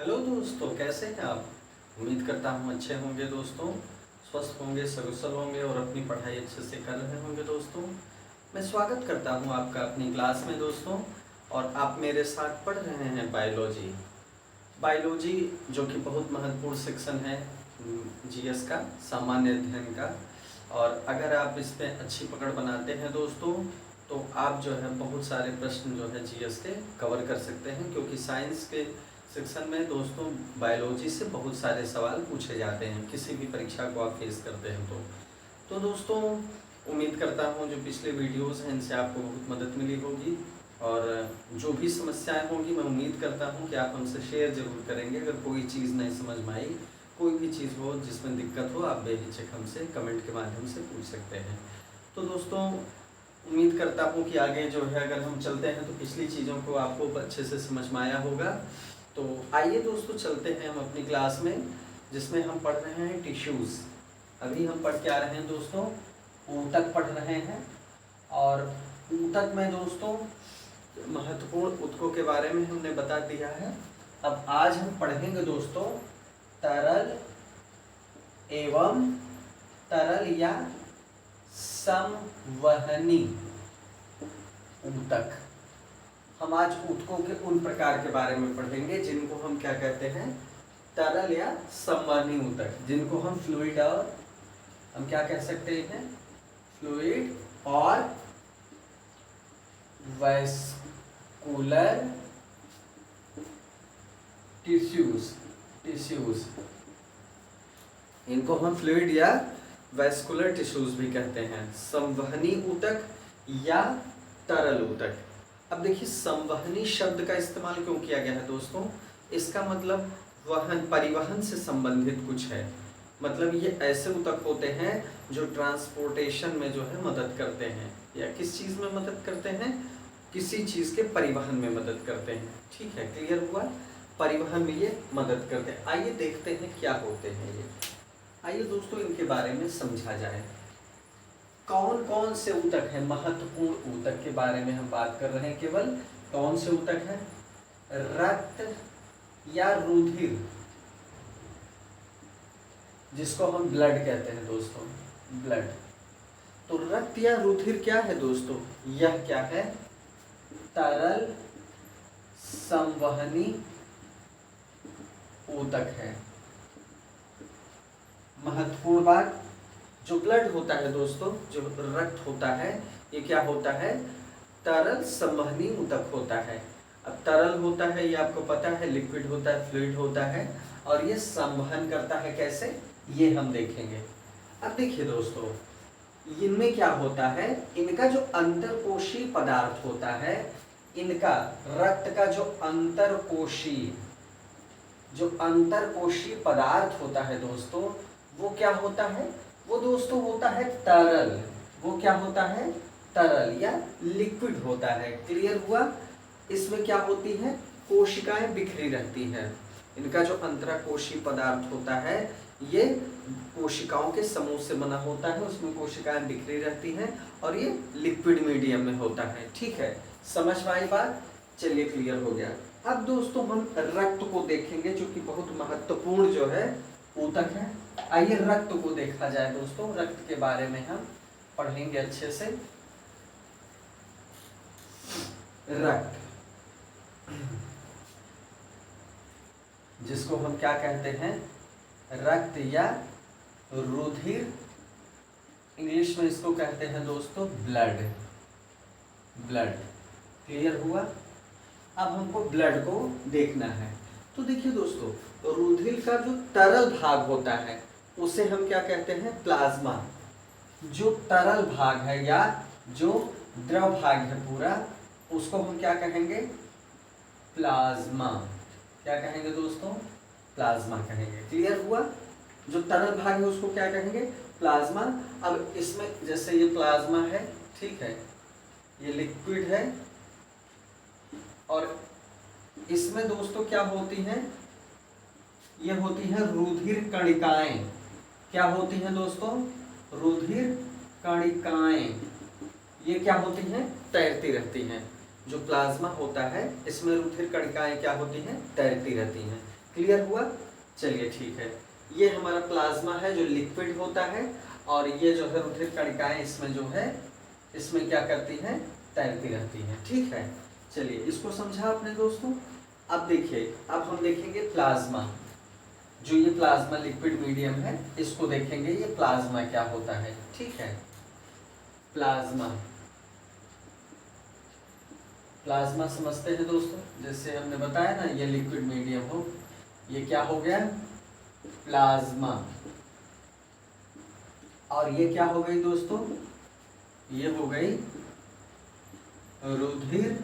Hello दोस्तों, कैसे हैं आप। उम्मीद करता हूँ अच्छे होंगे दोस्तों, स्वस्थ होंगे, सकुशल होंगे और अपनी पढ़ाई अच्छे से कर रहे होंगे दोस्तों। मैं स्वागत करता हूँ आपका अपनी क्लास में दोस्तों। और आप मेरे साथ पढ़ रहे हैं बायोलॉजी। बायोलॉजी जो कि बहुत महत्वपूर्ण सेक्शन है जीएस का, सामान्य अध्ययन का। और अगर आप इस पर अच्छी पकड़ बनाते हैं दोस्तों तो आप जो है बहुत सारे प्रश्न जो है जीएस के कवर कर सकते हैं, क्योंकि साइंस के सेक्शन में दोस्तों बायोलॉजी से बहुत सारे सवाल पूछे जाते हैं किसी भी परीक्षा को आप फेस करते हैं तो दोस्तों उम्मीद करता हूँ जो पिछले वीडियोस हैं इनसे आपको बहुत मदद मिली होगी। और जो भी समस्याएं होंगी मैं उम्मीद करता हूँ कि आप हमसे शेयर ज़रूर करेंगे। अगर कोई चीज़ नहीं समझ में आई, कोई भी चीज़ हो जिसमें दिक्कत हो, आप बेहिचक हमसे कमेंट के माध्यम से पूछ सकते हैं। तो दोस्तों उम्मीद करता हूँ कि आगे जो है अगर हम चलते हैं तो पिछली चीज़ों को आपको अच्छे से समझ में आया होगा। तो आइए दोस्तों चलते हैं हम अपनी क्लास में, जिसमें हम पढ़ रहे हैं टिश्यूज़। अभी हम पढ़ के आ रहे हैं दोस्तों, ऊतक पढ़ रहे हैं। और ऊतक में दोस्तों महत्वपूर्ण ऊतकों के बारे में हमने बता दिया है। अब आज हम पढ़ेंगे दोस्तों तरल एवं तरल या संवहनी ऊतक। हम आज ऊतकों के उन प्रकार के बारे में पढ़ेंगे जिनको हम क्या कहते हैं, तरल या संवहनी ऊतक, जिनको हम फ्लूइड और हम क्या कह सकते हैं, फ्लूइड और वैस्कुलर टिश्यूज इनको हम फ्लूइड या वैस्कुलर टिश्यूज भी कहते हैं। संवहनी ऊतक या तरल ऊतक। अब देखिए संवहनी शब्द का इस्तेमाल क्यों किया गया है दोस्तों, इसका मतलब वहन, परिवहन से संबंधित कुछ है। मतलब ये ऐसे ऊतक होते हैं जो ट्रांसपोर्टेशन में जो है मदद करते हैं, या किस चीज़ में मदद करते हैं, किसी चीज़ के परिवहन में मदद करते हैं। ठीक है, क्लियर हुआ, परिवहन में ये मदद करते हैं। आइए देखते हैं क्या होते हैं ये। आइए दोस्तों इनके बारे में समझा जाए। कौन कौन से ऊतक हैं, महत्वपूर्ण ऊतक के बारे में हम बात कर रहे हैं। केवल कौन से ऊतक हैं, रक्त या रुधिर, जिसको हम ब्लड कहते हैं दोस्तों, ब्लड। तो रक्त या रुधिर क्या है दोस्तों, यह क्या है, तरल संवहनी ऊतक है। महत्वपूर्ण बात, जो ब्लड होता है दोस्तों, जो रक्त होता है, ये क्या होता है, तरल संवहनी ऊतक होता है। अब तरल होता है ये आपको पता है, लिक्विड होता है, फ्लूइड होता है, और ये संवहन करता है कैसे, ये हम देखेंगे। अब देखिए दोस्तों, इनमें क्या होता है, इनका जो अंतरकोशीय पदार्थ होता है, इनका रक्त का जो अंतरकोशीय पदार्थ होता है दोस्तों, वो क्या होता है, वो दोस्तों होता है तरल। वो क्या होता है, तरल या लिक्विड होता है। क्लियर हुआ। इसमें क्या होती है, कोशिकाएं बिखरी रहती हैं। इनका जो अंतरकोशीय पदार्थ होता है ये कोशिकाओं के समूह से बना होता है, उसमें कोशिकाएं बिखरी रहती हैं और ये लिक्विड मीडियम में होता है। ठीक है, समझ में आई बात, चलिए क्लियर हो गया। अब दोस्तों हम रक्त को देखेंगे, जो कि बहुत महत्वपूर्ण जो है ऊतक है। आइए रक्त को देखा जाए दोस्तों, रक्त के बारे में हम पढ़ेंगे अच्छे से। रक्त, जिसको हम क्या कहते हैं, रक्त या रुधिर, इंग्लिश में इसको कहते हैं दोस्तों ब्लड। ब्लड, क्लियर हुआ। अब हमको ब्लड को देखना है। तो देखिए दोस्तों, रुधिर का जो तरल भाग होता है उसे हम क्या कहते हैं, प्लाज्मा। जो तरल भाग है या जो द्रव भाग है पूरा, उसको हम क्या कहेंगे, प्लाज्मा। क्या कहेंगे दोस्तों, प्लाज्मा कहेंगे। क्लियर हुआ। जो तरल भाग है उसको क्या कहेंगे, प्लाज्मा। अब इसमें जैसे ये प्लाज्मा है, ठीक है, ये लिक्विड है, और इसमें दोस्तों क्या होती हैं, ये होती हैं रुधिर कणिकाएं। क्या होती हैं दोस्तों, रुधिर कणिकाएं। ये क्या होती हैं, तैरती रहती हैं। जो प्लाज्मा होता है इसमें रुधिर कणिकाएं क्या होती हैं, तैरती रहती हैं। क्लियर हुआ? चलिए ठीक है, ये हमारा प्लाज्मा है जो लिक्विड होता है, और ये जो है रुधिर कणिकाएं इसमें जो है, इसमें क्या करती हैं, तैरती रहती हैं। ठीक है, चलिए इसको समझा आपने दोस्तों। अब देखिए, अब हम देखेंगे प्लाज्मा, जो ये प्लाज्मा लिक्विड मीडियम है, इसको देखेंगे ये प्लाज्मा क्या होता है। ठीक है, प्लाज्मा, प्लाज्मा समझते हैं दोस्तों, जैसे हमने बताया ना, ये लिक्विड मीडियम हो, ये क्या हो गया, प्लाज्मा। और ये क्या हो गई दोस्तों, ये हो गई रुधिर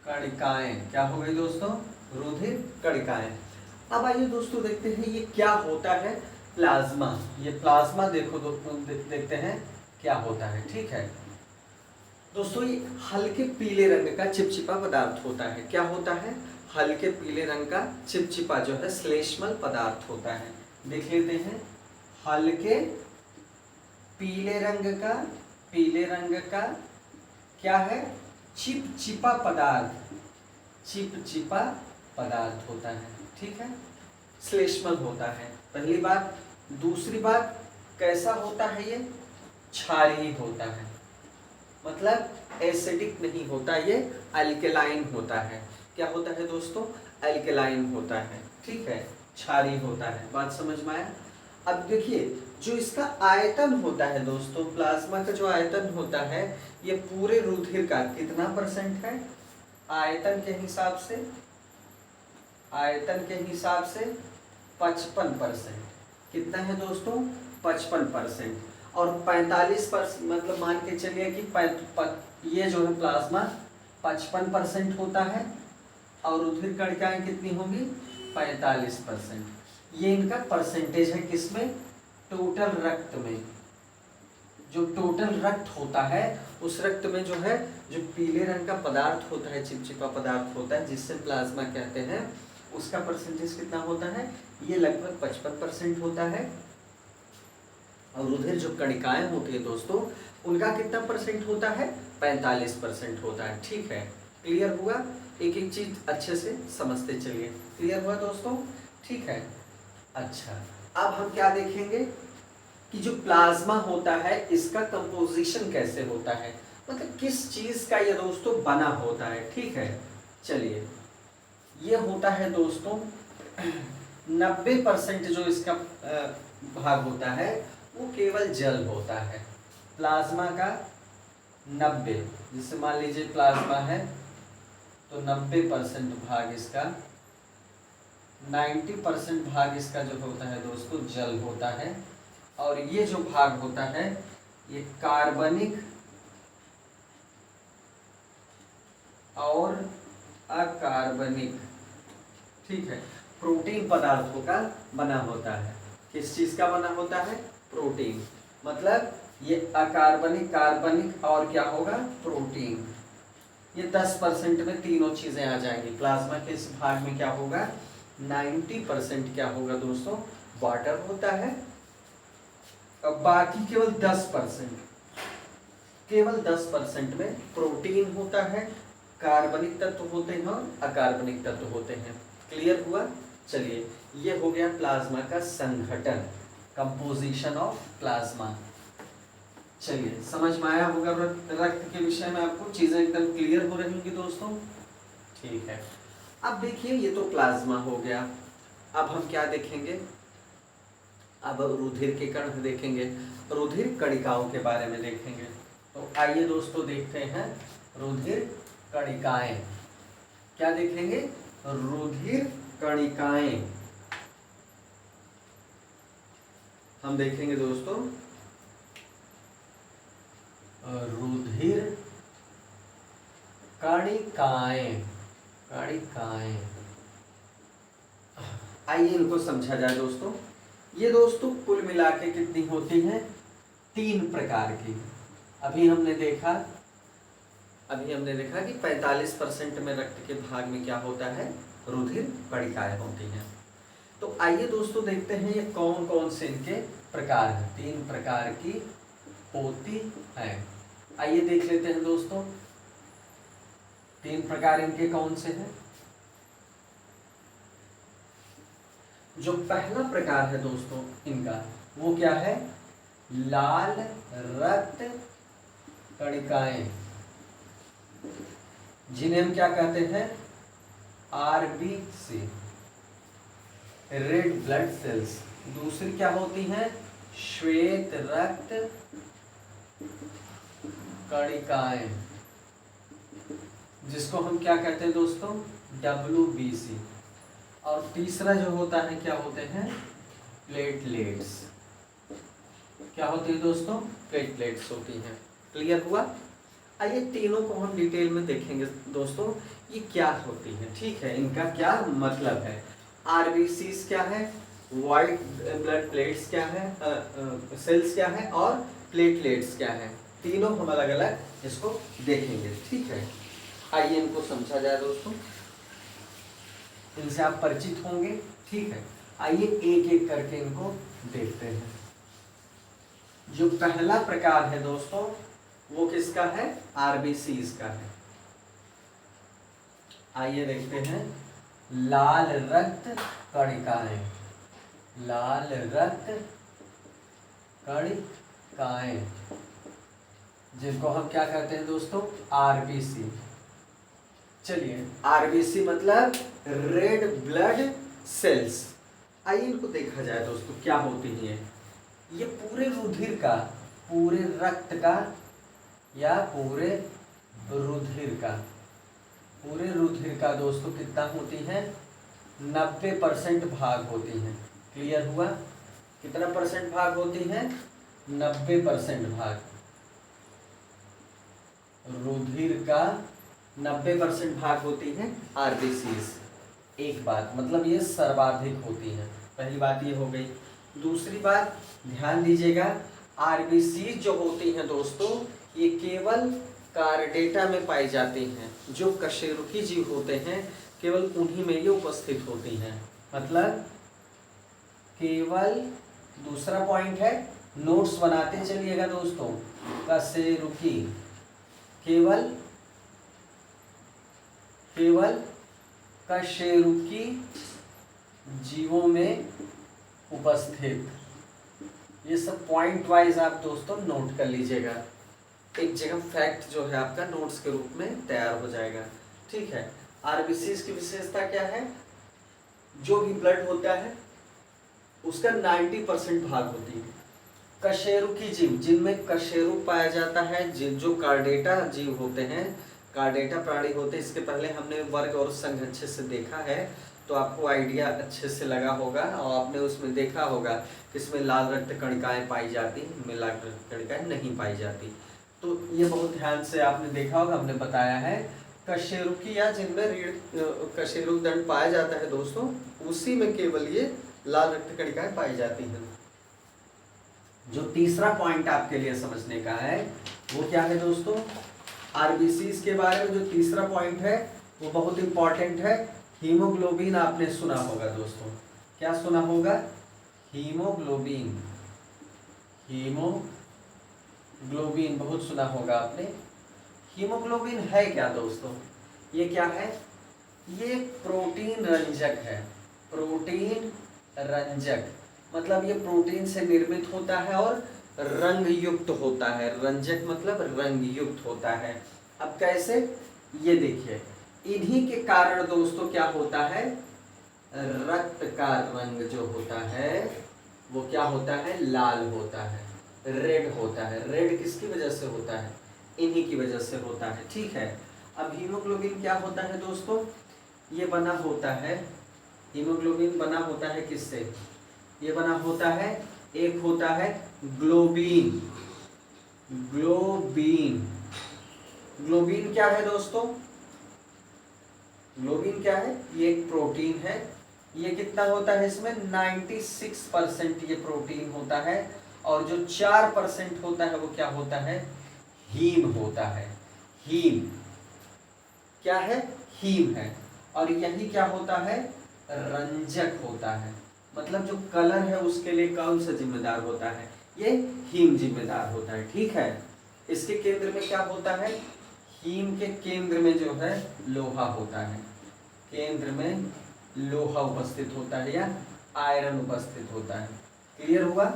कणिकाएं। क्या हो गई दोस्तों, रुधिर कणिकाएं। अब आइए दोस्तों देखते हैं ये क्या होता है प्लाज्मा। ये प्लाज्मा देखो दोस्तों, देखते हैं क्या होता है। ठीक है दोस्तों, ये हल्के पीले रंग का चिपचिपा पदार्थ होता है। क्या होता है, हल्के पीले रंग का चिपचिपा जो है श्लेष्मल पदार्थ होता है। देख लेते हैं, हल्के पीले रंग का क्या है, चिपचिपा पदार्थ, चिपचिपा पदार्थ होता है। ठीक है, श्लेष्मल होता है, पहली बात। दूसरी बात, कैसा होता है ये, क्षारीय होता है, मतलब एसिडिक नहीं होता, ये अल्कलाइन होता है। क्या होता है दोस्तों, अल्कलाइन होता है। ठीक है, क्षारीय होता है, बात समझ में आया। अब देखिए, जो इसका आयतन होता है दोस्तों, प्लाज्मा का जो आयतन होता है, ये पूरे रुधिर का कितना परसेंट है, आयतन के हिसाब से, आयतन के हिसाब से 55%। कितना है दोस्तों, 55%। और 45%, मतलब मान के चलिए कि ये जो है प्लाज्मा 55% होता है, और रुधिर कणिकाएं कितनी होंगी, 45%। ये इनका परसेंटेज है किसमें, टोटल रक्त में। जो टोटल रक्त होता है, उस रक्त में जो है, जो पीले रंग का पदार्थ होता है, चिपचिपा पदार्थ होता है, जिससे प्लाज्मा कहते हैं, उसका परसेंटेज कितना होता है, ये लगभग 55% होता है। और रुधिर जो कणिकाएं होती है दोस्तों, उनका कितना परसेंट होता है, 45% होता है। ठीक है, क्लियर हुआ? एक एक चीज अच्छे से समझते चलिए। क्लियर हुआ दोस्तों? ठीक है, अच्छा, अब हम क्या देखेंगे कि जो प्लाज्मा होता है, इसका कंपोजिशन कैसे होता है, मतलब किस चीज का ये दोस्तों बना होता है। ठीक है, चलिए, ये होता है दोस्तों 90% जो इसका भाग होता है, वो केवल जल होता है। प्लाज्मा का 90, जैसे मान लीजिए प्लाज्मा है, तो 90% भाग इसका, 90% भाग इसका जो होता है दोस्तों, जल होता है। और ये जो भाग होता है, ये कार्बनिक और अकार्बनिक, ठीक है, प्रोटीन पदार्थों का बना होता है। किस चीज का बना होता है, प्रोटीन। मतलब ये अकार्बनिक, कार्बनिक और क्या होगा, प्रोटीन। ये 10% में तीनों चीजें आ जाएंगी। प्लाज्मा के इस भाग में क्या होगा, 90% क्या होगा दोस्तों, वाटर होता है। अब बाकी केवल 10%, केवल 10% में प्रोटीन होता है, कार्बनिक तत्व होते हैं और अकार्बनिक तत्व होते हैं। क्लियर हुआ? चलिए, ये हो गया प्लाज्मा का संघटन, कंपोजिशन ऑफ प्लाज्मा। चलिए, समझ में आया होगा रक्त के विषय में, आपको चीजें एकदम क्लियर हो रही होंगी दोस्तों। ठीक है, अब देखिए, ये तो प्लाज्मा हो गया। अब हम क्या देखेंगे, अब रुधिर के कण देखेंगे, रुधिर कणिकाओं के बारे में देखेंगे। तो आइए दोस्तों देखते हैं रुधिर कणिकाएं। क्या देखेंगे, रुधिर कणिकाएं हम देखेंगे दोस्तों, रुधिर कणिकाएं, कणिकाएं। आइए इनको समझा जाए दोस्तों। ये दोस्तों कुल मिला के कितनी होती हैं, 3 प्रकार की। अभी हमने देखा कि 45% में रक्त के भाग में क्या होता है, रुधिर कणिकाएं होती हैं। तो आइए दोस्तों देखते हैं ये कौन कौन से इनके प्रकार हैं। 3 प्रकार की होती हैं। आइए देख लेते हैं दोस्तों, 3 प्रकार इनके कौन से हैं। जो पहला प्रकार है दोस्तों इनका, वो क्या है? लाल रक्त कणिकाएं, जिन्हें हम क्या कहते हैं? RBC, red blood cells. दूसरी क्या होती हैं? श्वेत रक्त कणिकाएं, जिसको हम क्या कहते हैं दोस्तों? WBC। और तीसरा जो होता है, क्या होते हैं? प्लेटलेट्स। क्या होती है दोस्तों? प्लेटलेट्स होती हैं। क्लियर हुआ? आइए तीनों को हम डिटेल में देखेंगे दोस्तों, ये क्या होती है। ठीक है, इनका क्या मतलब है? आरबीसीज क्या है, व्हाइट ब्लड प्लेट्स क्या है, सेल्स क्या है, और प्लेटलेट्स क्या है। तीनों हम अलग अलग इसको देखेंगे। ठीक है, आइए इनको समझा जाए दोस्तों, इनसे आप परिचित होंगे। ठीक है, आइए एक एक करके इनको देखते हैं। जो पहला प्रकार है दोस्तों, वो किसका है? आरबीसीज का है। आइए देखते हैं। लाल रक्त कणिकाएं, लाल रक्त कणिकाएं, जिनको हम क्या कहते हैं दोस्तों? आरबीसी। चलिए, आरबीसी मतलब रेड ब्लड सेल्स। आइए इनको देखा जाए दोस्तों, क्या होती है। ये पूरे रुधिर का, पूरे रक्त का या पूरे रुधिर का, पूरे रुधिर का दोस्तों कितना होती है? 90% भाग होती हैं। क्लियर हुआ? कितना परसेंट भाग होती है? 90% भाग। रुधिर का 90% भाग होती है आरबीसीज। एक बात, मतलब ये सर्वाधिक होती है। पहली बात ये हो गई। दूसरी बात ध्यान दीजिएगा, आरबीसीज जो होती हैं दोस्तों, ये केवल कार्डेटा में पाई जाती हैं। जो कशेरुकी जीव होते हैं, केवल उन्हीं में ये उपस्थित होती हैं। मतलब केवल, दूसरा पॉइंट है, नोट्स बनाते चलिएगा दोस्तों। कशेरुकी, केवल कशेरुकी जीवों में उपस्थित। ये सब पॉइंट वाइज आप दोस्तों नोट कर लीजिएगा। एक जगह फैक्ट जो है आपका नोट्स के रूप में तैयार हो जाएगा। ठीक है, आरबीसीज की विशेषता क्या है? जो भी ब्लड होता है उसका 90% भाग होती है। कशेरुकी जीव, जिनमें कशेरुक पाया जाता है, जो कार्डेटा जीव होते हैं, कार्डेटा प्राणी होते हैं। इसके पहले हमने वर्ग और संघ अच्छे से देखा है, तो आपको आइडिया अच्छे से लगा होगा, और आपने उसमें देखा होगा कि इसमें लाल रक्त कणिकाएं पाई जाती हैं, इनमें लाल रक्त कणिकाएं नहीं पाई जाती। तो ये बहुत ध्यान से आपने देखा होगा, हमने बताया है। कशेरुकी या जिनमें रीढ़ कशेरुक दंड पाया जाता है दोस्तों, उसी में केवल ये लाल रक्त कणिकाएं पाई जाती हैं। जो तीसरा पॉइंट आपके लिए समझने का है, वो क्या है दोस्तों? आरबीसीज के बारे में जो तीसरा पॉइंट है वो बहुत इंपॉर्टेंट है। हीमोग्लोबिन आपने सुना होगा दोस्तों। क्या सुना होगा? हीमोग्लोबिन, हीमोग्लोबिन बहुत सुना होगा आपने। हीमोग्लोबिन है क्या दोस्तों? ये क्या है? ये प्रोटीन रंजक है। प्रोटीन रंजक मतलब ये प्रोटीन से निर्मित होता है और रंग युक्त होता है। रंजक मतलब रंग युक्त होता है। अब कैसे? ये देखिए, इन्हीं के कारण दोस्तों क्या होता है? रक्त का रंग जो होता है वो क्या होता है? लाल होता है, रेड होता है। रेड किसकी वजह से होता है? इन्हीं की वजह से होता है। ठीक है, अब हीमोग्लोबिन क्या होता है दोस्तों? ये बना होता है, हीमोग्लोबिन बना होता है किससे? ये बना होता है, एक होता है ग्लोबिन। ग्लोबिन क्या है दोस्तों? ग्लोबिन क्या है? ये एक प्रोटीन है। ये कितना होता है इसमें? 96% ये प्रोटीन होता है, और जो 4% होता है वो क्या होता है? हीम होता है। हीम क्या है? हीम है। और यही क्या होता है? रंजक होता है। मतलब जो कलर है उसके लिए कौन सा जिम्मेदार होता है? ये हीम जिम्मेदार होता है। ठीक है, इसके केंद्र में क्या होता है? हीम के केंद्र में जो है लोहा होता है। केंद्र में लोहा उपस्थित होता है या आयरन उपस्थित होता है। क्लियर हुआ?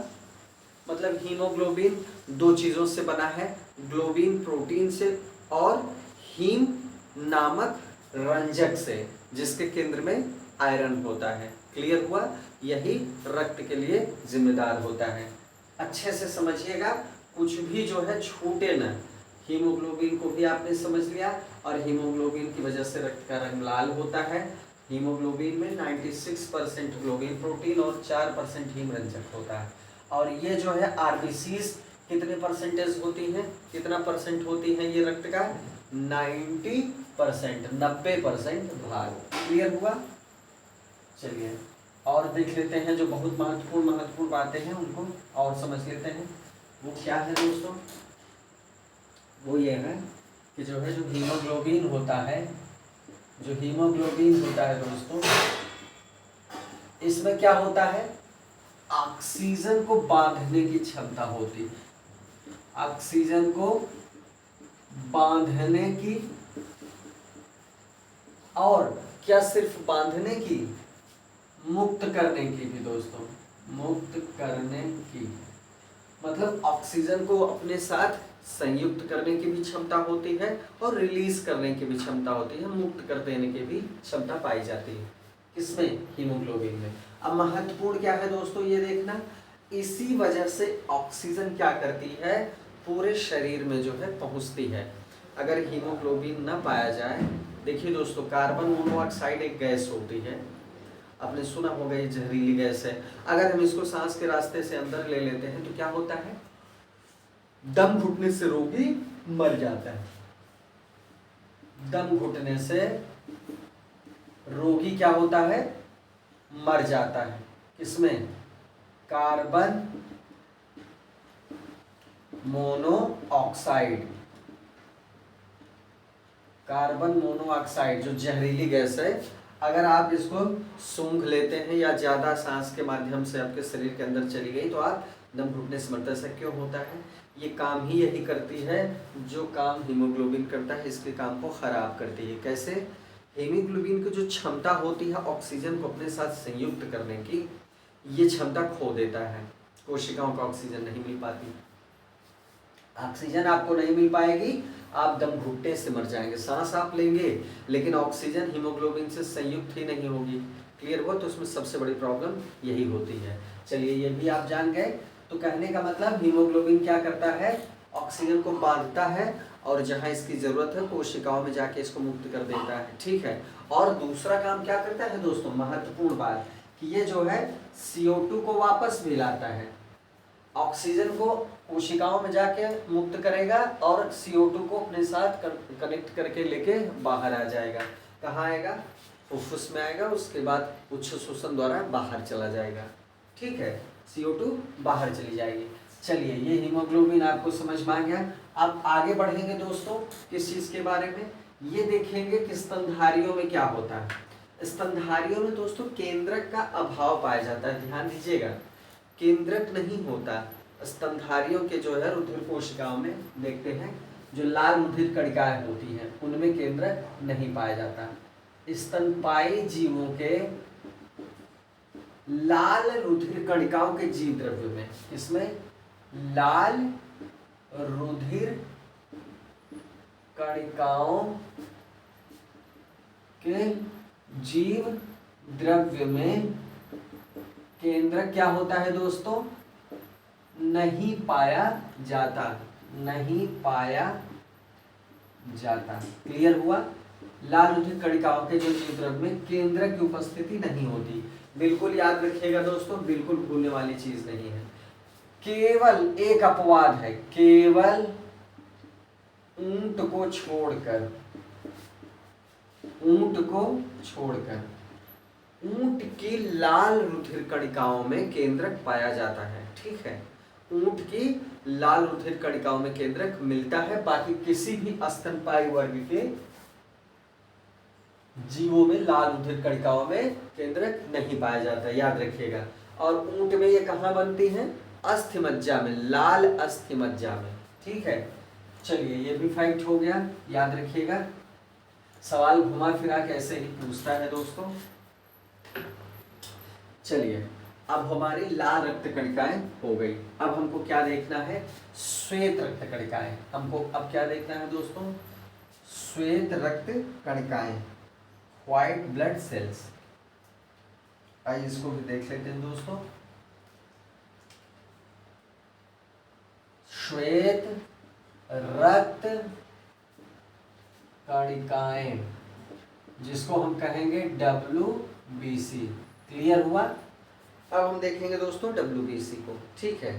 मतलब हीमोग्लोबिन दो चीजों से बना है, ग्लोबिन प्रोटीन से और हीम नामक रंजक से, जिसके केंद्र में आयरन होता है। क्लियर हुआ? यही रक्त के लिए जिम्मेदार होता है। अच्छे से समझिएगा, कुछ भी जो है छूटे न। हीमोग्लोबिन को भी आपने समझ लिया, और हीमोग्लोबिन की वजह से रक्त का रंग लाल होता है। हीमोग्लोबिन में 96% ग्लोबिन प्रोटीन और 4% हीम रंजक होता है। और ये जो है आरबीसीज कितने परसेंटेज होती हैं, कितना परसेंट होती है ये रक्त का? 90%, 90% भाग। क्लियर हुआ? चलिए और देख लेते हैं जो बहुत महत्वपूर्ण बातें हैं उनको और समझ लेते हैं। वो क्या है दोस्तों? वो ये है कि जो है जो हीमोग्लोबिन होता है, जो हीमोग्लोबिन होता है दोस्तों, इसमें क्या होता है? ऑक्सीजन को बांधने की क्षमता होती है। ऑक्सीजन को बांधने की, और क्या सिर्फ बांधने की, मुक्त करने की भी दोस्तों, मुक्त करने की। मतलब ऑक्सीजन को अपने साथ संयुक्त करने की भी क्षमता होती है और रिलीज करने की भी क्षमता होती है, मुक्त कर देने की भी क्षमता पाई जाती है। किसमें? हीमोग्लोबिन में। अब महत्वपूर्ण क्या है दोस्तों ये देखना, इसी वजह से ऑक्सीजन क्या करती है, पूरे शरीर में जो है पहुंचती है। अगर हीमोग्लोबिन न पाया जाए, देखिए दोस्तों कार्बन मोनोऑक्साइड एक गैस होती है, आपने सुना होगा ये जहरीली गैस है। अगर हम इसको सांस के रास्ते से अंदर ले लेते हैं तो क्या होता है? दम घुटने से रोगी मर जाता है। दम घुटने से रोगी क्या होता है? मर जाता है। किसमें? कार्बन मोनोऑक्साइड, कार्बन मोनोऑक्साइड जो जहरीली गैस है, अगर आप इसको सूंघ लेते हैं या ज़्यादा सांस के माध्यम से आपके शरीर के अंदर चली गई तो आप दम घुटने से मरते। ऐसा क्यों होता है? ये काम ही यही करती है जो काम हीमोग्लोबिन करता है, इसके काम को खराब करती है। कैसे? हीमोग्लोबिन की जो क्षमता होती है ऑक्सीजन को अपने साथ संयुक्त करने की, ये क्षमता खो देता है। कोशिकाओं को ऑक्सीजन नहीं मिल पाती, ऑक्सीजन आपको नहीं मिल पाएगी, आप दम घुटने से मर जाएंगे। सांस आप लेंगे लेकिन ऑक्सीजन हीमोग्लोबिन से संयुक्त ही नहीं होगी। क्लियर हुआ? तो उसमें सबसे बड़ी प्रॉब्लम यही होती है। चलिए ये भी आप जान गए। तो कहने का मतलब हीमोग्लोबिन क्या करता है? ऑक्सीजन को बांधता है और जहां इसकी जरूरत है कोशिकाओं में जाके इसको मुक्त कर देता है। ठीक है। और दूसरा काम क्या करता है दोस्तों, महत्वपूर्ण बात, कि ये जो है CO2 को वापस भी लाता है। ऑक्सीजन को कोशिकाओं में जाके मुक्त करेगा और CO2 को अपने साथ कनेक्ट करके लेके बाहर आ जाएगा। कहाँ आएगा? फुफ्फुस में आएगा, उसके बाद उच्च शोषण द्वारा बाहर चला जाएगा। ठीक है, CO2 बाहर चली जाएगी। चलिए ये हीमोग्लोबिन आपको समझ में आ गया। अब आगे बढ़ेंगे दोस्तों किस चीज़ के बारे में, ये देखेंगे कि स्तनधारियों में क्या होता है। स्तनधारियों में दोस्तों केंद्रक का अभाव पाया जाता है। ध्यान दीजिएगा, केंद्रक नहीं होता। स्तनधारियों के जो है रुधिर कोशिकाओं में देखते हैं जो लाल रुधिर कणिकाएं होती हैं, उनमें केंद्रक नहीं पाया जाता। स्तनपायी जीवों के लाल रुधिर कणिकाओं के जीव द्रव्य में, इसमें लाल रुधिर कणिकाओं के जीव द्रव्य में केंद्रक क्या होता है दोस्तों? नहीं पाया जाता, नहीं पाया जाता। क्लियर हुआ? लाल रुधिर कणिकाओं के जो जीव द्रव्य में केंद्रक की उपस्थिति नहीं होती। बिल्कुल याद रखिएगा दोस्तों, बिल्कुल भूलने वाली चीज नहीं है। केवल एक अपवाद है, केवल ऊंट को छोड़कर, ऊंट को छोड़कर ऊंट की लाल रुधिर कणिकाओं में केंद्रक पाया जाता है। ठीक है, ऊंट की लाल रुधिर कणिकाओं में केंद्रक मिलता है, बाकी किसी भी स्तनपायी वर्ग के जीवों में लाल रुधिर कणिकाओं में केंद्रक नहीं पाया जाता, याद रखिएगा। और ऊंट में ये कहाँ बनती है? अस्थिमज्जा में, लाल अस्थिमज्जा में। ठीक है, चलिए ये भी फैक्ट हो गया, याद रखिएगा। सवाल घुमा फिरा के ऐसे ही पूछता है दोस्तों। चलिए, अब हमारी लाल रक्त कणिकाएं हो गई। अब हमको क्या देखना है? श्वेत रक्त कणिकाएं। हमको अब क्या देखना है दोस्तों? श्वेत रक्त कणिकाएं, व्हाइट ब्लड सेल्स। आइए इसको भी देख लेते हैं दोस्तों। श्वेत रक्त कणिकाएं, जिसको हम कहेंगे WBC। क्लियर हुआ? अब हम देखेंगे दोस्तों WBC को। ठीक है,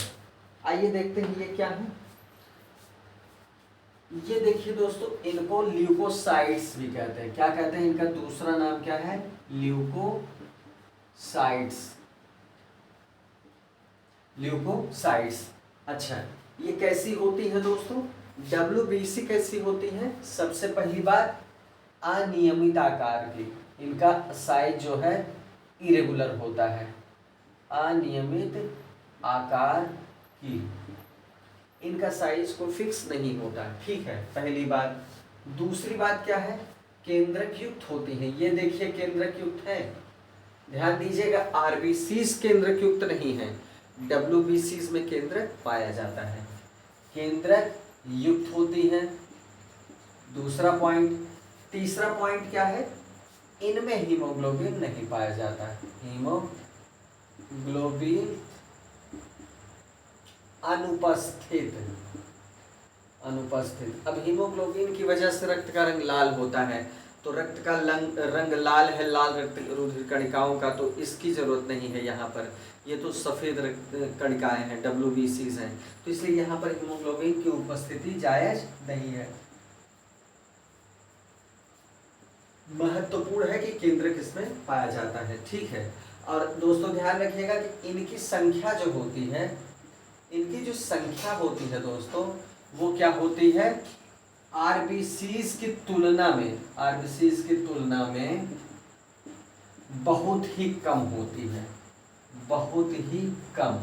आइए देखते हैं ये क्या है। ये देखिए दोस्तों, इनको ल्यूकोसाइट्स भी कहते हैं। क्या कहते हैं? इनका दूसरा नाम क्या है? ल्यूकोसाइट्स। ल्यूकोसाइट्स। अच्छा, ये कैसी होती है दोस्तों? WBC कैसी होती है? सबसे पहली बात, अनियमित आकार की। इनका साइज जो है इरेगुलर होता है, अनियमित आकार की। इनका साइज को फिक्स नहीं होता। ठीक है, पहली बात। दूसरी बात क्या है? केंद्रक युक्त होती है। ये देखिए केंद्रक युक्त है, ध्यान दीजिएगा। RBCs केंद्रक युक्त नहीं है, WBCs में केंद्रक पाया जाता है। केंद्रक युक्त होती है, दूसरा पॉइंट। तीसरा पॉइंट क्या है? इनमें हीमोग्लोबिन नहीं पाया जाता है। हीमोग्लोबिन अनुपस्थित। अब हीमोग्लोबिन की वजह से रक्त का रंग लाल होता है, तो रक्त का रंग लाल है, लाल रक्त रुधिर कणिकाओं का, तो इसकी जरूरत नहीं है यहाँ पर। ये तो सफेद रक्त कणिकाएं हैं, WBCs हैं, तो इसलिए यहाँ पर हीमोग्लोबिन की उपस्थिति जायज नहीं है। महत्वपूर्ण है कि केंद्रक इसमें पाया जाता है। ठीक है, और दोस्तों ध्यान रखिएगा कि इनकी संख्या जो होती है, इनकी जो संख्या होती है दोस्तों, वो क्या होती है? RBCs की तुलना में बहुत ही कम होती है। बहुत ही कम,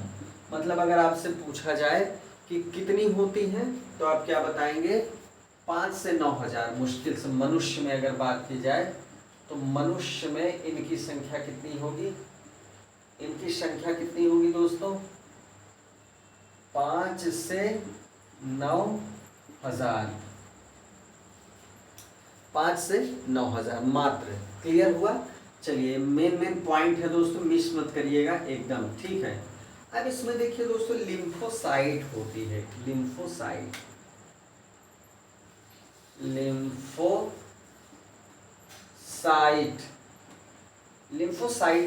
मतलब अगर आपसे पूछा जाए कि कितनी होती है, तो आप क्या बताएंगे? 5 से 9,000 मुश्किल से। मनुष्य में अगर बात की जाए तो मनुष्य में इनकी संख्या कितनी होगी? इनकी संख्या कितनी होगी दोस्तों? 5 से 9,000। 5 से 9,000 मात्र। क्लियर हुआ? चलिए, मेन पॉइंट है दोस्तों, मिस मत करिएगा एकदम। ठीक है, अब इसमें देखिए दोस्तों, लिम्फोसाइट होती है। लिम्फोसाइट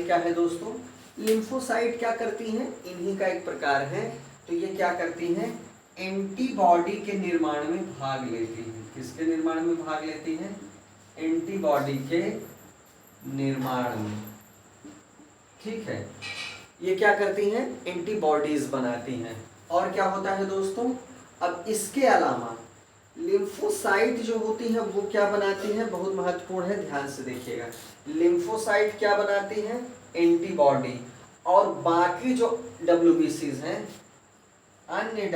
क्या है दोस्तों? लिम्फोसाइट क्या करती हैं? इन्हीं का एक प्रकार है। तो ये क्या करती हैं? एंटीबॉडी के निर्माण में भाग लेती हैं। किसके निर्माण में भाग लेती हैं? एंटीबॉडी के निर्माण में। ठीक है, ये क्या करती हैं? एंटीबॉडीज बनाती हैं। और क्या होता है दोस्तों? अब इसके अलावा लिम्फोसाइट जो होती है वो क्या बनाती है? बहुत महत्वपूर्ण है, ध्यान से देखिएगा। लिम्फोसाइट क्या बनाती है? एंटीबॉडी। और बाकी जो WBCs हैं, अन्य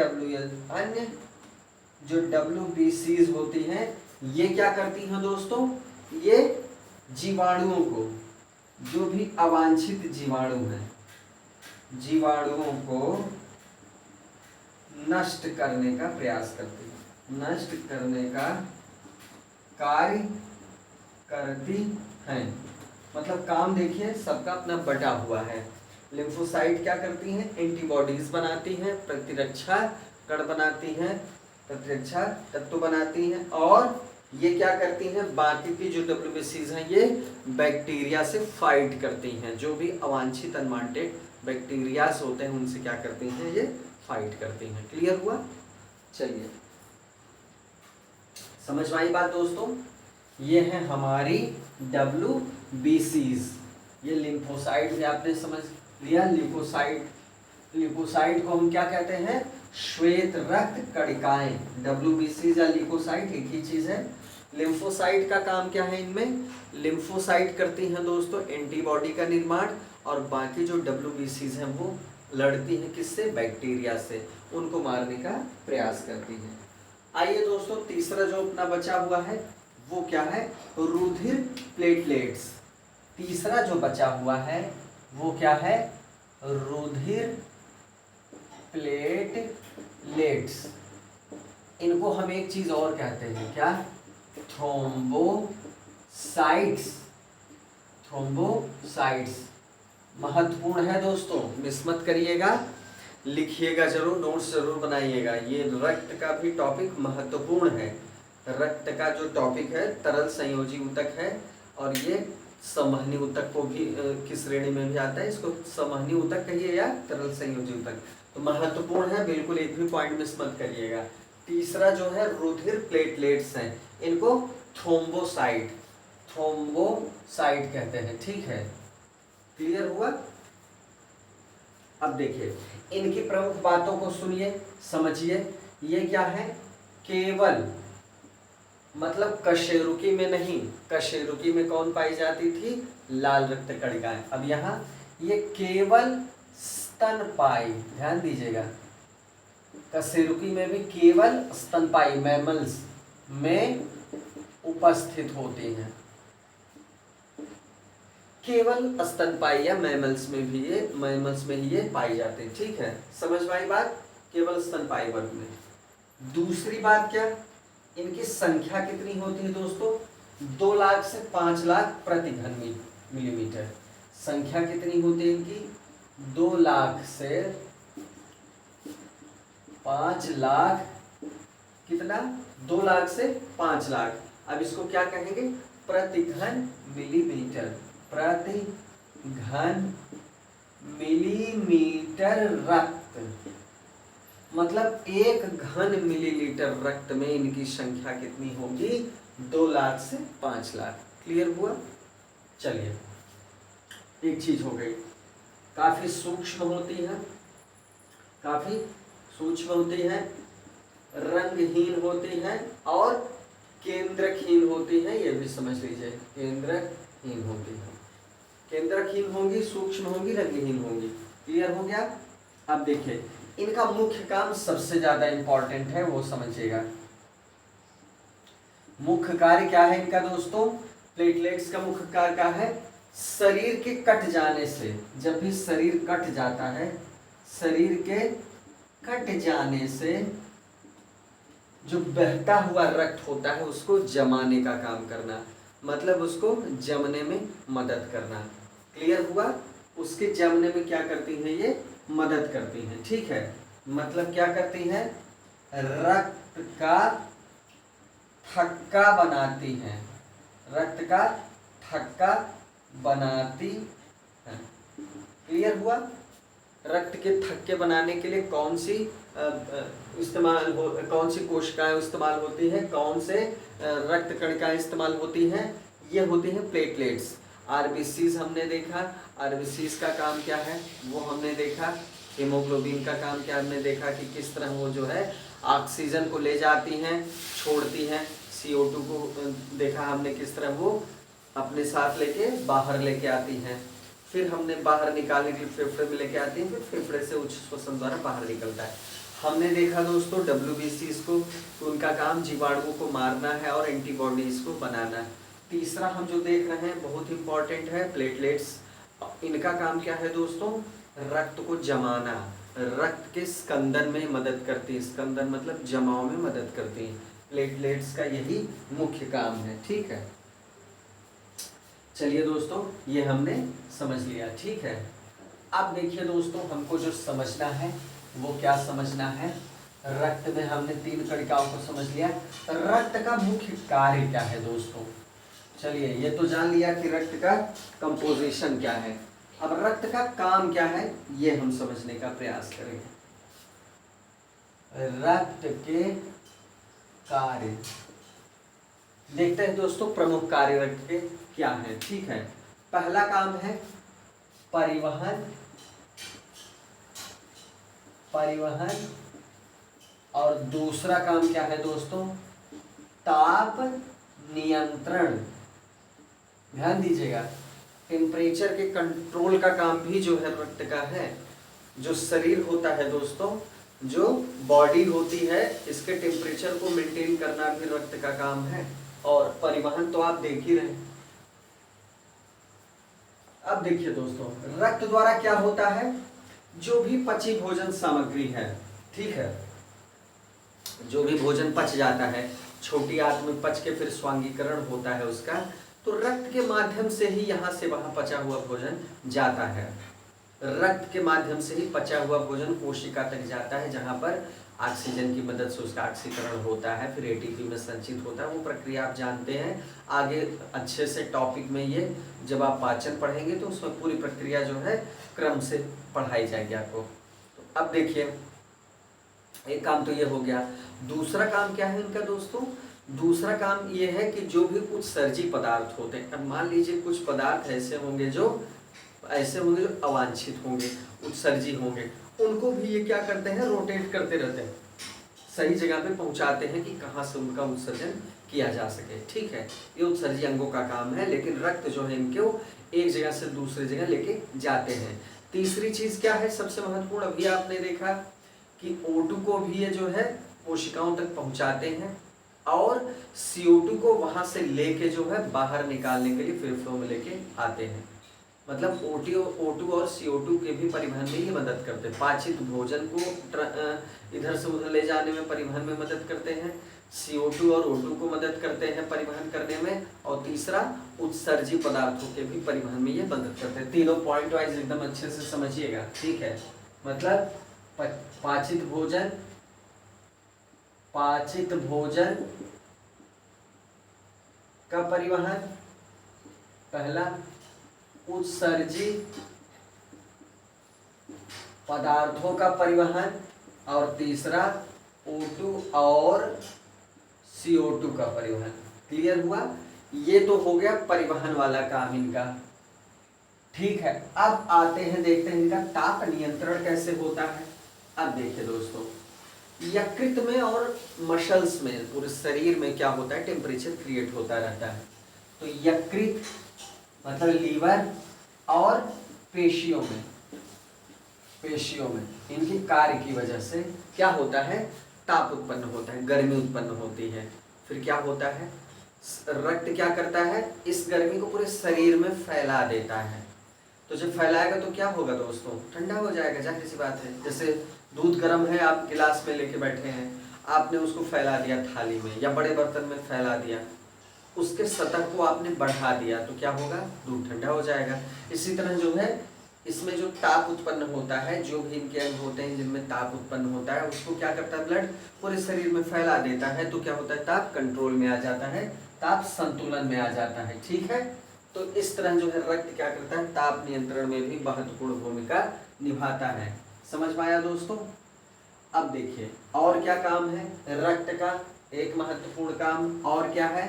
जो WBCs होती हैं, ये क्या करती हैं दोस्तों? ये जीवाणुओं को, जो भी अवांछित जीवाणु हैं, जीवाणुओं को नष्ट करने का प्रयास करती है, नष्ट करने का कार्य करती हैं। मतलब काम देखिए सबका अपना बटा हुआ है। लिम्फोसाइट क्या करती हैं? एंटीबॉडीज बनाती हैं, प्रतिरक्षा कण बनाती हैं, प्रतिरक्षा तत्व बनाती हैं। और ये क्या करती हैं? बाकी की जो WBCs हैं, ये बैक्टीरिया से फाइट करती हैं। जो भी अवांछित अनवांटेड बैक्टीरियास होते हैं, उनसे क्या करती हैं? ये फाइट करती हैं। क्लियर हुआ? चलिए, समझ में आई बात दोस्तों? ये है हमारी WBCs। ये लिम्फोसाइट भी आपने समझ लिया। ल्यूकोसाइट को हम क्या कहते हैं? श्वेत रक्त कणिकाएं। WBCs या ल्यूकोसाइट एक ही चीज है। लिम्फोसाइट का काम क्या है? इनमें लिम्फोसाइट करती हैं दोस्तों एंटीबॉडी का निर्माण, और बाकी जो WBCs हैं वो लड़ती हैं किससे? बैक्टीरिया से, उनको मारने का प्रयास करती हैं। आइए दोस्तों, तीसरा जो अपना बचा हुआ है वो क्या है? रुधिर प्लेटलेट्स। तीसरा जो बचा हुआ है वो क्या है, रुधिर प्लेटलेट्स। इनको हम एक चीज और कहते हैं, क्या, थ्रोम्बोसाइट्स। थ्रोम्बोसाइट्स महत्वपूर्ण है दोस्तों, मिस मत करिएगा, लिखिएगा जरूर, नोट्स जरूर बनाइएगा। ये रक्त का भी टॉपिक महत्वपूर्ण है। रक्त का जो टॉपिक है तरल संयोजी ऊतक है, और ये संवहनी ऊतक को भी किस श्रेणी में भी आता है, इसको संवहनी ऊतक कहिए या तरल संयोजी ऊतक, तो महत्वपूर्ण है, बिल्कुल एक भी पॉइंट मिस मत करिएगा। तीसरा जो है रुधिर प्लेटलेट्स हैं, इनको थ्रोम्बोसाइट कहते हैं, ठीक है, क्लियर हुआ। अब देखिए इनकी प्रमुख बातों को सुनिए, समझिए। ये क्या है, केवल मतलब कशेरुकी में नहीं, कशेरुकी में कौन पाई जाती थी, लाल रक्त कणिकाएं। अब यहाँ ये केवल स्तनपायी, ध्यान दीजिएगा, कशेरुकी में भी केवल स्तनपायी मैमल्स में उपस्थित होती हैं, केवल स्तनपायी या मैमल्स में भी ये, मैमल्स में ही ये पाई जाते हैं, ठीक है, समझ पाई बात, केवल स्तनपायी वर्ग में। दूसरी बात क्या, इनकी संख्या कितनी होती है दोस्तों, 2 लाख से 5 लाख प्रति घन मिलीमीटर। संख्या कितनी होती है इनकी, 2 लाख से 5 लाख, कितना, 2 लाख से 5 लाख। अब इसको क्या कहेंगे, प्रति घन मिलीमीटर, प्रति घन मिलीमीटर रक्त, मतलब 1 घन मिलीलीटर रक्त में इनकी संख्या कितनी होगी, 2 लाख से 5 लाख। क्लियर हुआ। चलिए एक चीज हो गई, काफी सूक्ष्म होती है, काफी सूक्ष्म होती है, रंगहीन होती है और केंद्रकहीन होती है, ये भी समझ लीजिए, केंद्रकहीन होती है, केंद्रकहीन होंगी, सूक्ष्म होंगी, रंगहीन होंगी। क्लियर हो गया। अब देखिए इनका मुख्य काम सबसे ज्यादा इंपॉर्टेंट है, वो समझिएगा। मुख्य कार्य क्या है इनका दोस्तों, प्लेटलेट्स का मुख्य कार्य क्या है, शरीर के कट जाने से, जब भी शरीर कट जाता है, शरीर के कट जाने से जो बहता हुआ रक्त होता है उसको जमाने का काम करना, मतलब उसको जमने में मदद करना। क्लियर हुआ। उसके जमने में क्या करती हैं ये, मदद करती हैं, ठीक है, मतलब क्या करती हैं, रक्त का थक्का बनाती हैं, रक्त का थक्का बनाती है। क्लियर हुआ। रक्त के थक्के बनाने के लिए कौन सी कौन सी कोशिकाएं इस्तेमाल होती हैं, कौन से रक्त कणिकाएं इस्तेमाल होती हैं, ये होती हैं प्लेटलेट्स। आरबीसीज हमने देखा, आरबीसीज का काम क्या है वो हमने देखा, हीमोग्लोबिन का काम क्या हमने देखा कि किस तरह वो जो है ऑक्सीजन को ले जाती हैं, छोड़ती हैं, CO2 को देखा हमने किस तरह वो अपने साथ लेके बाहर लेके आती हैं, फिर हमने बाहर निकालने के लिए फेफड़े में लेके आती हैं, फिर फेफड़े से उच्च श्वसन द्वारा बाहर निकलता है। हमने देखा दोस्तों WBCs को, तो उनका काम जीवाणुओं को मारना है और एंटीबॉडीज को बनाना है। तीसरा हम जो देख रहे हैं बहुत इंपॉर्टेंट है, प्लेटलेट्स। इनका काम क्या है दोस्तों, रक्त को जमाना, रक्त के स्कंदन में मदद करती है, स्कंदन मतलब जमाव में मदद करती है। प्लेटलेट्स का यही मुख्य काम है, ठीक है। चलिए दोस्तों ये हमने समझ लिया, ठीक है। अब देखिए दोस्तों हमको जो समझना है वो क्या समझना है, रक्त में हमने 3 कणिकाओं को समझ लिया, रक्त का मुख्य कार्य क्या है दोस्तों। चलिए ये तो जान लिया कि रक्त का कंपोजिशन क्या है, अब रक्त का काम क्या है ये हम समझने का प्रयास करेंगे। रक्त के कार्य देखते हैं दोस्तों, प्रमुख कार्य रक्त के क्या है, ठीक है। पहला काम है परिवहन, परिवहन, और दूसरा काम क्या है दोस्तों, ताप नियंत्रण। ध्यान दीजिएगा, टेम्परेचर के कंट्रोल का काम भी जो है रक्त का है। जो शरीर होता है दोस्तों, जो बॉडी होती है, इसके टेम्परेचर को मेंटेन करना भी रक्त का काम है। और परिवहन तो आप देख ही रहे, अब देखिए दोस्तों, रक्त द्वारा क्या होता है, जो भी पची भोजन सामग्री है, ठीक है, जो भी भोजन पच जाता है, छोटी आंत में पच के फिर स्वांगीकरण होता है उसका, तो रक्त के माध्यम से ही यहाँ से वहाँ पचा हुआ भोजन जाता है। रक्त के माध्यम से ही पचा हुआ भोजन कोशिका तक जाता है, जहाँ पर ऑक्सीजन की मदद से उसका ऑक्सीकरण होता है, फिर एटीपी में संचित होता है। वो प्रक्रिया आप जानते हैं, आगे अच्छे से टॉपिक में ये जब आप पाचन पढ़ेंगे तो उसमें पूरी प्रक्रिया जो है क्रम से पढ़ाई जाएगी आपको। तो अब देखिए, एक काम तो ये हो गया। दूसरा काम क्या है इनका दोस्तों, दूसरा काम ये है कि जो भी उत्सर्जी पदार्थ होते हैं, अब मान लीजिए कुछ पदार्थ ऐसे होंगे जो अवांछित होंगे, उत्सर्जी होंगे, उनको भी ये क्या करते हैं, रोटेट करते रहते हैं, सही जगह पे पहुंचाते हैं कि कहाँ से उनका उत्सर्जन किया जा सके। ठीक है, ये उत्सर्जी अंगों का काम है, लेकिन रक्त जो है इनको एक जगह से दूसरी जगह लेके जाते हैं। तीसरी चीज क्या है सबसे महत्वपूर्ण, अभी आपने देखा कि O2 को भी ये जो है कोशिकाओं तक पहुंचाते हैं, और CO2 को वहां से लेके जो है बाहर निकालने के लिए फेफड़ों में लेके आते हैं। मतलब O2 और CO2 के भी परिवहन में ये मदद करते हैं। पाचित भोजन को इधर से उधर ले जाने में, परिवहन में मदद करते हैं। CO2 और O2 को मदद करते हैं परिवहन करने में, और तीसरा उत्सर्जी पदार्थों के भी परिवहन में ये मदद करते हैं। तीनों पॉइंट वाइज एकदम अच्छे से समझिएगा, ठीक है। मतलब पाचित भोजन का परिवहन, पहला उत्सर्जी पदार्थों का परिवहन, और तीसरा O2 और CO2 का परिवहन। क्लियर हुआ? ये तो हो गया परिवहन वाला काम इनका, ठीक है। अब आते हैं, देखते हैं इनका ताप नियंत्रण कैसे होता है। अब देखिए दोस्तों, यकृत में और मसल्स में, पूरे शरीर में क्या होता है, टेम्परेचर क्रिएट होता रहता है। तो यकृत मतलब लीवर और पेशियों में इनकी कार्य की वजह से क्या होता है, ताप उत्पन्न होता है, गर्मी उत्पन्न होती है। फिर क्या होता है, रक्त क्या करता है, इस गर्मी को पूरे शरीर में फैला देता है। तो जब फैलाएगा तो क्या होगा दोस्तों, ठंडा हो जाएगा, जाहिर सी बात है। जैसे दूध गर्म है, आप गिलास में लेके बैठे हैं, आपने उसको फैला दिया थाली में या बड़े बर्तन में फैला दिया, उसके सतह को आपने बढ़ा दिया, तो क्या होगा, दूध ठंडा हो जाएगा। इसी तरह जो है इसमें जो ताप उत्पन्न होता है, जो भी इनके अंग होते हैं जिनमें ताप उत्पन्न होता है, उसको क्या करता है, ब्लड पूरे शरीर में फैला देता है। तो क्या होता है, ताप कंट्रोल में आ जाता है, ताप संतुलन में आ जाता है, ठीक है। तो इस तरह जो है रक्त क्या करता है, ताप नियंत्रण में भी महत्वपूर्ण भूमिका निभाता है। समझ में आया दोस्तों? अब देखिए और क्या काम है रक्त का, एक महत्वपूर्ण काम और क्या है,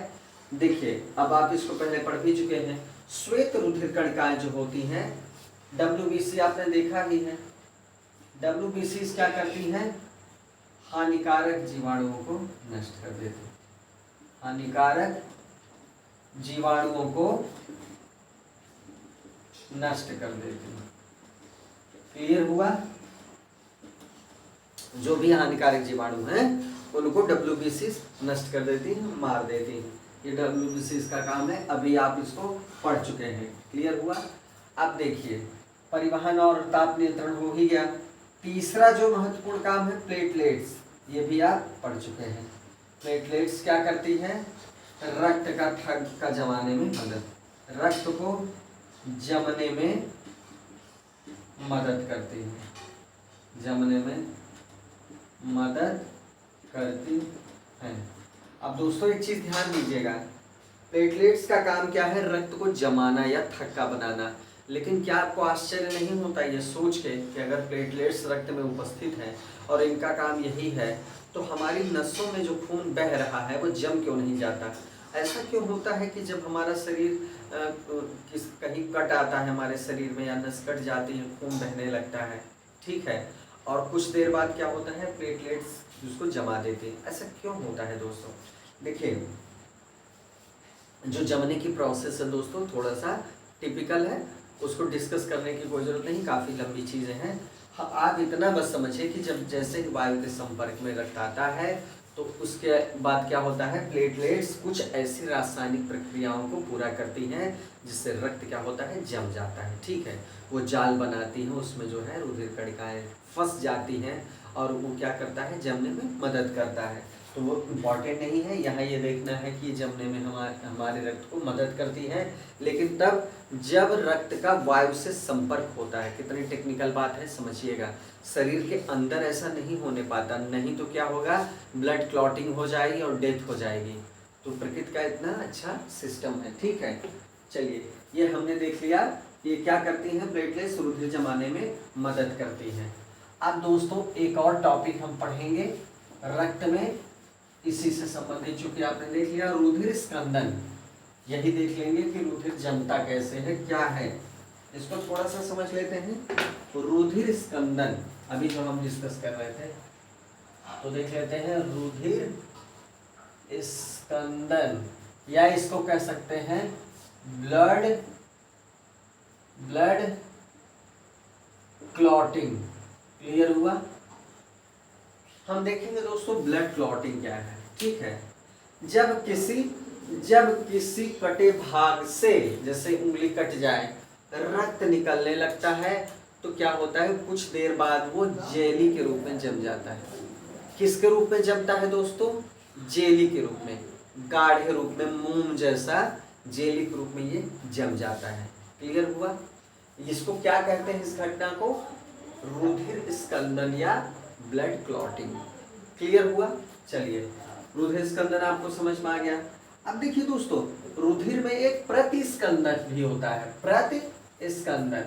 देखिए अब आप इसको पहले पढ़ भी चुके हैं। श्वेत रुधिर कणिकाएं जो होती हैं, WBC आपने देखा ही है। WBC क्या करती हैं, हानिकारक जीवाणुओं को नष्ट कर देती है, हानिकारक जीवाणुओं को नष्ट कर देती है। क्लियर हुआ? जो भी हानिकारक जीवाणु हैं उनको WBC नष्ट कर देती है, मार देती है। ये WBC का काम है, अभी आप इसको पढ़ चुके हैं। क्लियर हुआ? अब देखिए परिवहन और ताप नियंत्रण हो ही गया। तीसरा जो महत्वपूर्ण काम है प्लेटलेट्स, ये भी आप पढ़ चुके हैं। प्लेटलेट्स क्या करती है, रक्त का ठग का जमाने में मदद, रक्त को जमने में मदद करती है, जमने में मदद करती है। अब दोस्तों एक चीज ध्यान दीजिएगा, प्लेटलेट्स का काम क्या है, रक्त को जमाना या थक्का बनाना। लेकिन क्या आपको आश्चर्य नहीं होता ये सोच के कि अगर प्लेटलेट्स रक्त में उपस्थित हैं और इनका काम यही है, तो हमारी नसों में जो खून बह रहा है वो जम क्यों नहीं जाता? ऐसा क्यों होता है कि जब हमारा शरीर कहीं कट आता है हमारे शरीर में, या नस कट जाती है, खून बहने लगता है, ठीक है, और कुछ देर बाद क्या होता है, प्लेटलेट्स उसको जमा देते हैं। ऐसा क्यों होता है दोस्तों? देखिए जो जमने की प्रोसेस है दोस्तों थोड़ा सा टिपिकल है, उसको डिस्कस करने की कोई ज़रूरत नहीं, काफ़ी लंबी चीज़ें हैं। हाँ, आप इतना बस समझिए कि जब जैसे ही वायु के संपर्क में रक्त आता है तो उसके बाद क्या होता है, प्लेटलेट्स कुछ ऐसी रासायनिक प्रक्रियाओं को पूरा करती हैं जिससे रक्त क्या होता है, जम जाता है। ठीक है, वो जाल बनाती हैं, उसमें जो है रुधिर कणिकाएं फंस जाती हैं और वो क्या करता है, जमने में मदद करता है। तो वो इम्पॉर्टेंट नहीं है, यहाँ ये देखना है कि जमने में हमारे रक्त को मदद करती है, लेकिन तब जब रक्त का वायु से संपर्क होता है। कितनी टेक्निकल बात है, समझिएगा। शरीर के अंदर ऐसा नहीं होने पाता, नहीं तो क्या होगा, ब्लड क्लॉटिंग हो जाएगी और डेथ हो जाएगी। तो प्रकृति का इतना अच्छा सिस्टम है। ठीक है, चलिए ये हमने देख लिया, ये क्या करती हैं, प्लेटलेट्स रुधिर जमाने में मदद करती हैं। अब दोस्तों एक और टॉपिक हम पढ़ेंगे रक्त में, इसी से संबंधित, चूंकि आपने देख लिया रुधिर स्कंदन, यही देख लेंगे कि रुधिर जमता कैसे है, क्या है, इसको थोड़ा सा समझ लेते हैं। रुधिर स्कंदन अभी जो हम डिस्कस कर रहे थे, तो देख लेते हैं रुधिर स्कंदन, या इसको कह सकते हैं ब्लड क्लॉटिंग। क्लियर हुआ? हम देखेंगे दोस्तों ब्लड क्लॉटिंग क्या है। ठीक है, जब किसी कटे भाग से, जैसे उंगली कट जाए, रक्त निकलने लगता है, तो क्या होता है, कुछ देर बाद वो जेली के रूप में जम जाता है। किसके रूप में जमता है दोस्तों? जेली के रूप में, गाढ़े रूप में, मोम जैसा जेली के रूप में ये जम जाता है। क्लियर हुआ? इसको क्या कहते हैं, इस घटना को रुधिर स्कंदन या ब्लड क्लॉटिंग। क्लियर हुआ? चलिए, रुधिर स्कंदन आपको समझ में आ गया। अब देखिए दोस्तों, रुधिर में एक प्रतिस्कंदन भी होता है, प्रतिस्कंदन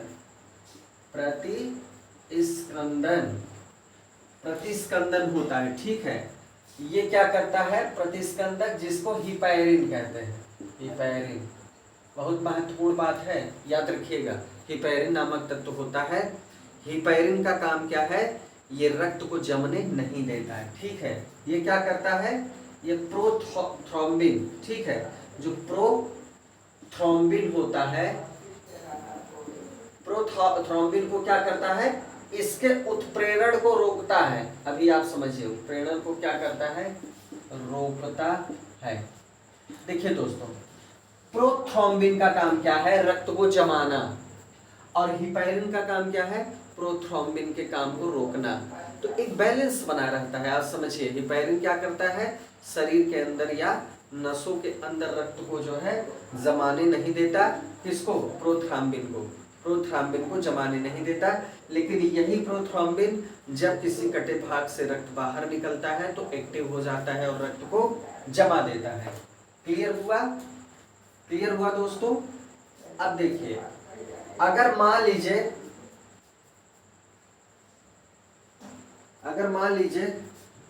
होता है। ठीक है, ये क्या करता है, प्रतिस्कंदक, जिसको हिपैरिन कहते हैं। हिपैरिन बहुत महत्वपूर्ण बात है, याद रखिएगा। हिपैरिन नामक तत्व होता है। हिपैरिन का काम क्या है, ये रक्त को जमने नहीं देता है। ठीक है, ये क्या करता है, ये प्रोथ्रोम्बिन, ठीक है, जो प्रोथ्रोम्बिन होता है, प्रोथ्रोम्बिन को क्या करता है, इसके उत्प्रेरण को रोकता है। अभी आप समझिए, उत्प्रेरण को क्या करता है, रोकता है। देखिए दोस्तों, प्रोथ्रोम्बिन का काम क्या है, रक्त को जमाना, और हिपैरिन का काम क्या है, प्रोथ्रोम्बिन के काम को रोकना। तो एक बैलेंस बना रहता है। आप समझिए, हिपैरिन क्या करता है, शरीर के अंदर या नसों के अंदर रक्त को जो है जमाने नहीं देता। किसको? प्रोथ्रोम्बिन को जमाने नहीं देता। लेकिन यही प्रोथ्रोम्बिन जब किसी कटे भाग से रक्त बाहर निकलता है तो एक्टिव हो जाता है और रक्त को जमा देता है। क्लियर हुआ? क्लियर हुआ दोस्तों? अब देखिए, अगर मान लीजिए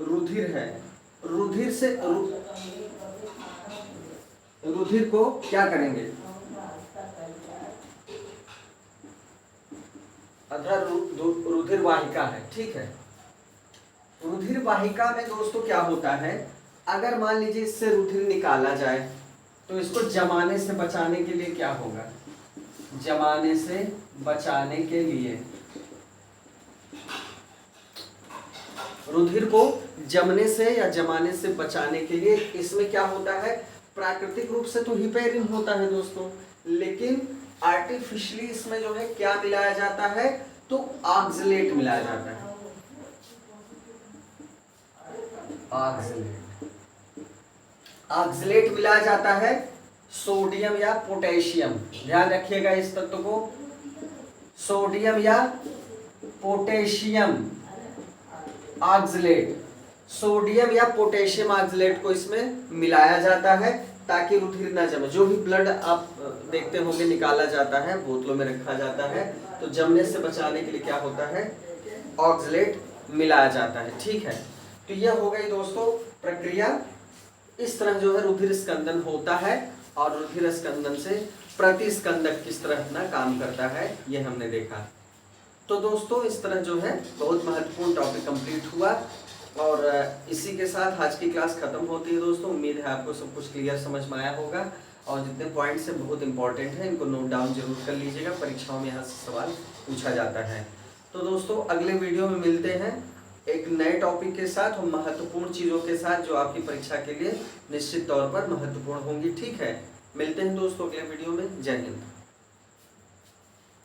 रुधिर है, रुधिर को क्या करेंगे, अधर रुधिर वाहिका है। ठीक है, रुधिर वाहिका में दोस्तों क्या होता है, अगर मान लीजिए इससे रुधिर निकाला जाए तो इसको जमाने से बचाने के लिए क्या होगा, जमाने से बचाने के लिए, रुधिर को जमने से या जमाने से बचाने के लिए इसमें क्या होता है, प्राकृतिक रूप से तो हिपैरिन होता है दोस्तों, लेकिन आर्टिफिशियली इसमें जो है क्या मिलाया जाता है, तो ऑक्सलेट मिलाया जाता है। ऑक्सलेट मिलाया जाता है, सोडियम या पोटेशियम, ध्यान रखिएगा इस तत्व को, सोडियम या पोटेशियम ऑक्सलेट, सोडियम या पोटेशियम ऑक्सलेट को इसमें मिलाया जाता है ताकि रुधिर ना जमे। जो भी ब्लड आप देखते होंगे निकाला जाता है, बोतलों में रखा जाता है, तो जमने से बचाने के लिए क्या होता है, ऑक्सलेट मिलाया जाता है। ठीक है, तो यह हो गई दोस्तों प्रक्रिया। इस तरह जो है रुधिर स्कंदन होता है, और रुधिर स्कंदन से प्रतिस्कंदक किस तरह अपना काम करता है ये हमने देखा। तो दोस्तों इस तरह जो है बहुत महत्वपूर्ण टॉपिक कंप्लीट हुआ, और इसी के साथ आज की क्लास खत्म होती है दोस्तों। उम्मीद है आपको सब कुछ क्लियर समझ में आया होगा, और जितने पॉइंट्स हैं बहुत इंपॉर्टेंट है, इनको नोट डाउन जरूर कर लीजिएगा, परीक्षाओं में यहाँ से सवाल पूछा जाता है। तो दोस्तों अगले वीडियो में मिलते हैं एक नए टॉपिक के साथ और महत्वपूर्ण चीज़ों के साथ जो आपकी परीक्षा के लिए निश्चित तौर पर महत्वपूर्ण होंगी। ठीक है, मिलते हैं दोस्तों अगले वीडियो में। जय हिंद।